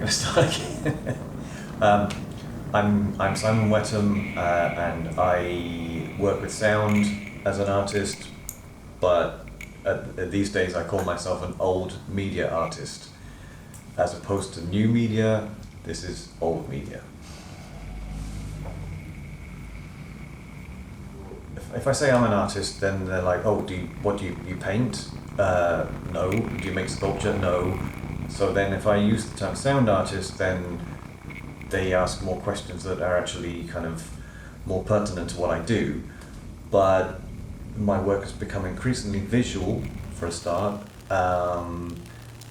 going to start again. I'm Simon Whetham, and I work with sound as an artist, but these days I call myself an old media artist. As opposed to new media, this is old media. If I say I'm an artist, then they're like, oh, do you paint? No. Do you make sculpture? No. So then if I use the term sound artist, then they ask more questions that are actually kind of more pertinent to what I do. But my work has become increasingly visual, for a start,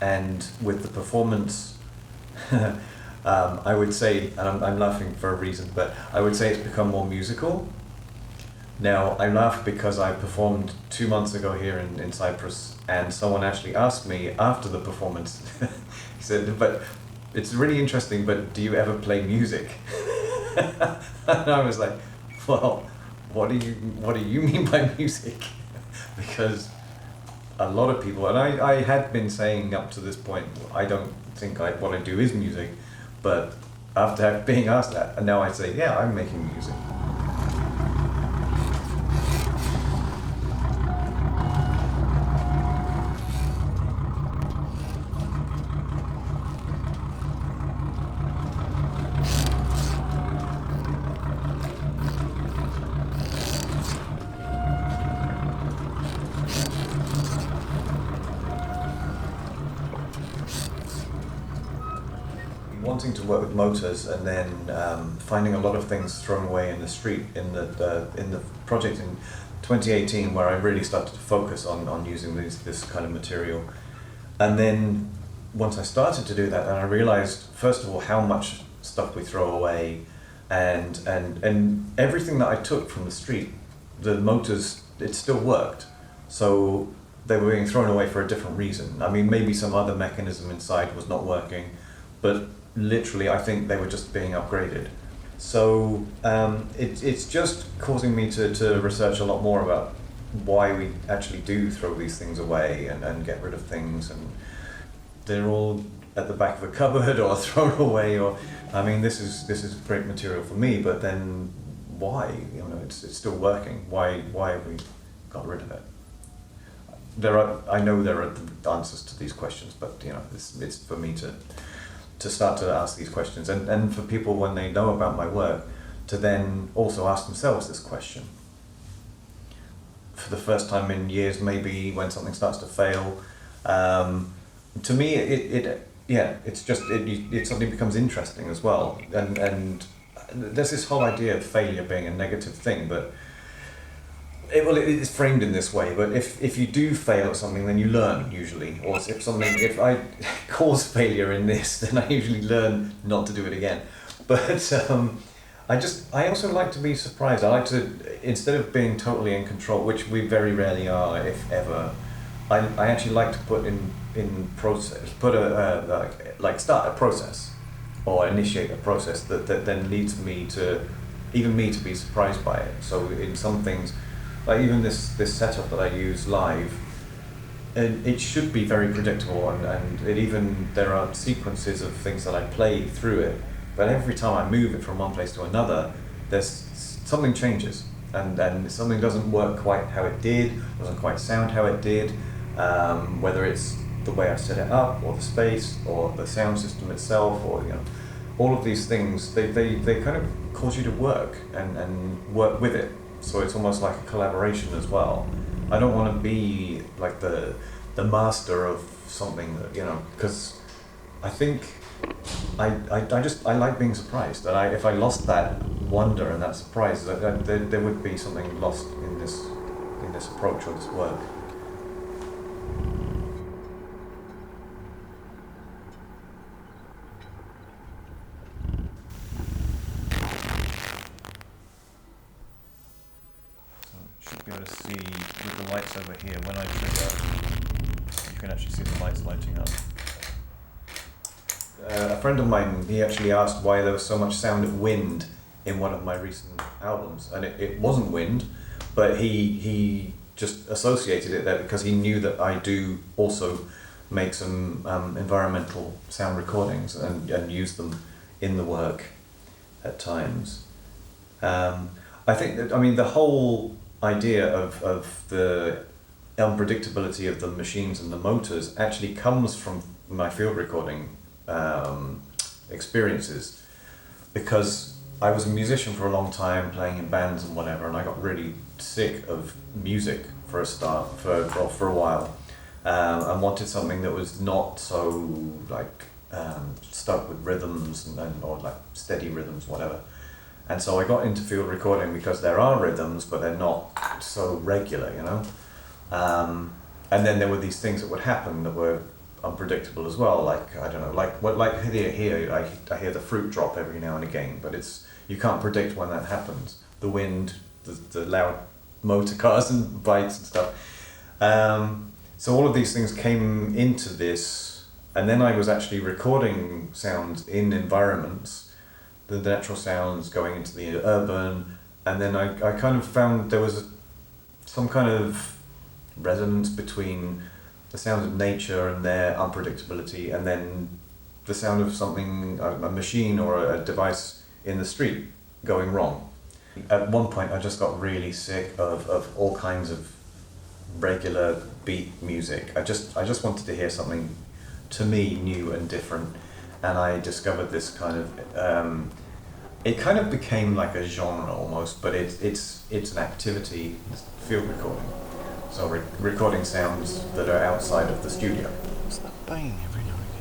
and with the performance, I would say, and I'm laughing for a reason, but I would say it's become more musical. Now, I laugh because I performed 2 months ago here in Cyprus, and someone actually asked me after the performance, he said, but it's really interesting, but do you ever play music? And I was like, well, what do you mean by music? Because a lot of people, and I had been saying up to this point, I don't think what I do is music, but after being asked that, and now I say, yeah, I'm making music. Wanting to work with motors, and then finding a lot of things thrown away in the street in the project in 2018, where I really started to focus on using this kind of material. And then once I started to do that, and I realized, first of all, how much stuff we throw away, and everything that I took from the street, the motors, it still worked. So they were being thrown away for a different reason. I mean, maybe some other mechanism inside was not working, but literally, I think they were just being upgraded. So it's just causing me to research a lot more about why we actually do throw these things away and get rid of things, and they're all at the back of a cupboard or thrown away. Or, I mean, this is great material for me, but then why? You know, it's still working. Why have we got rid of it? I know there are answers to these questions, but you know, it's for me to start to ask these questions, and for people, when they know about my work, to then also ask themselves this question. For the first time in years, maybe, when something starts to fail, to me, it suddenly becomes interesting as well. And there's this whole idea of failure being a negative thing, but it's framed in this way, but if you do fail at something, then you learn, usually. Or if I cause failure in this, then I usually learn not to do it again. But I also like to be surprised. I like to, instead of being totally in control, which we very rarely are, if ever, I actually like to put in process, start a process, or initiate a process that then leads me to be surprised by it. So in some things, like even this setup that I use live, and it should be very predictable, and there are sequences of things that I play through it, but every time I move it from one place to another, something changes, and something doesn't work quite how it did, doesn't quite sound how it did, whether it's the way I set it up, or the space, or the sound system itself, or you know, all of these things, they kind of cause you to work and work with it. So it's almost like a collaboration as well. I don't want to be like the master of something that, you know, because I think I like being surprised. And if I lost that wonder and that surprise, there would be something lost in this approach or this work. Be able to see with the lights over here, when I trigger, you can actually see the lights lighting up. A friend of mine, he actually asked why there was so much sound of wind in one of my recent albums, and it wasn't wind, but he just associated it there because he knew that I do also make some environmental sound recordings and use them in the work at times. I think that, I mean, the whole idea of the unpredictability of the machines and the motors actually comes from my field recording experiences, because I was a musician for a long time, playing in bands and whatever, and I got really sick of music for a start, for a while, and wanted something that was not so like stuck with rhythms and or like steady rhythms, whatever. And so I got into field recording because there are rhythms, but they're not so regular, you know. And then there were these things that would happen that were unpredictable as well. Like, I don't know, like here I hear the fruit drop every now and again, but you can't predict when that happens. The wind, the loud motor cars and bikes and stuff. So all of these things came into this, and then I was actually recording sounds in environments, the natural sounds going into the urban, and then I kind of found there was some kind of resonance between the sounds of nature and their unpredictability, and then the sound of something, a machine or a device in the street going wrong. At one point I just got really sick of all kinds of regular beat music. I just wanted to hear something, to me, new and different. And I discovered this kind of, it kind of became like a genre almost, but it's an activity, field recording. So recording sounds that are outside of the studio. What's that bang every now and again?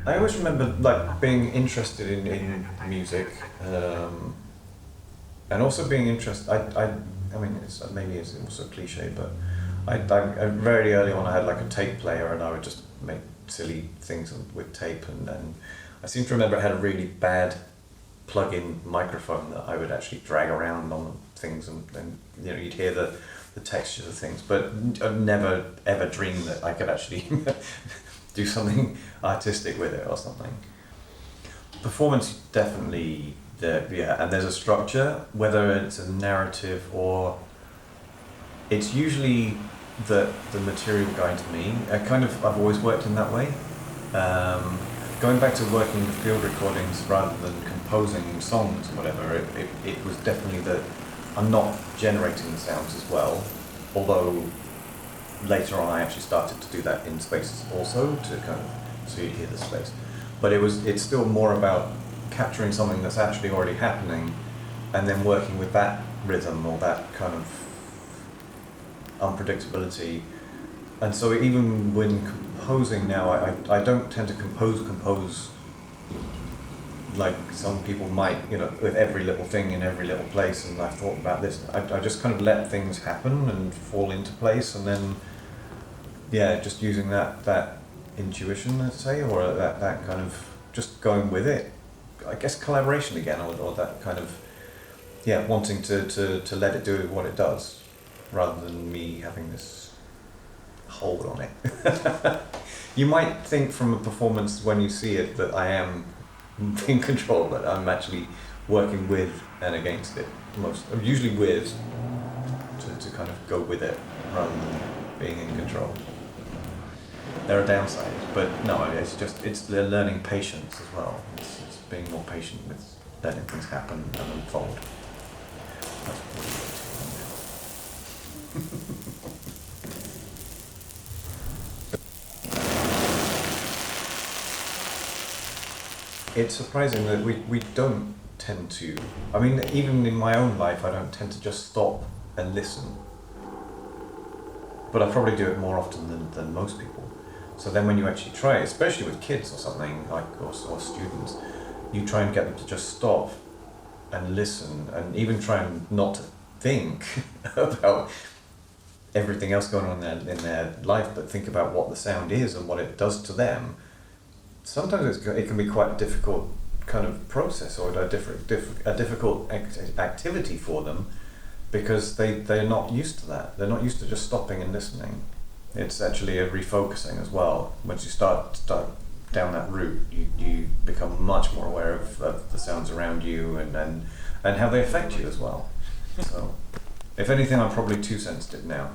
I always remember like being interested in music, and also being interested. I mean, maybe it's also cliche, but I very early on I had like a tape player, and I would just make silly things with tape, and I seem to remember it had a really bad plug-in microphone that I would actually drag around on things, and you know, you'd hear the textures of things, but I never ever dreamed that I could actually do something artistic with it or something. Performance, definitely, and there's a structure, whether it's a narrative or it's usually the material guides me. I've always worked in that way. going back to working with field recordings rather than composing songs or whatever, it was definitely that I'm not generating the sounds as well, although later on I actually started to do that in spaces also to kind of so you hear the space. But it's still more about capturing something that's actually already happening and then working with that rhythm or that kind of unpredictability. And so even when composing now, I don't tend to compose like some people might, you know, with every little thing in every little place, and I've thought about this. I just kind of let things happen and fall into place, and then, yeah, just using that intuition, let's say, or that kind of just going with it. I guess collaboration again, or that kind of, yeah, wanting to let it do what it does, rather than me having this hold on it. You might think from a performance when you see it that I am in control, but I'm actually working with and against it usually with, to kind of go with it rather than being in control. There are downsides, but no, it's the learning patience as well. It's being more patient with letting things happen and unfold. That's probably way too long now. It's surprising that we don't tend to, I mean, even in my own life, I don't tend to just stop and listen. But I probably do it more often than most people. So then when you actually try it, especially with kids or something, like or students, you try and get them to just stop and listen, and even try and not to think about everything else going on in their life, but think about what the sound is and what it does to them. Sometimes it can be quite a difficult kind of process, or a difficult activity for them, because they're not used to that. They're not used to just stopping and listening. It's actually a refocusing as well. Once you start down that route, you become much more aware of the sounds around you and how they affect you as well. So, if anything, I'm probably too sensitive now.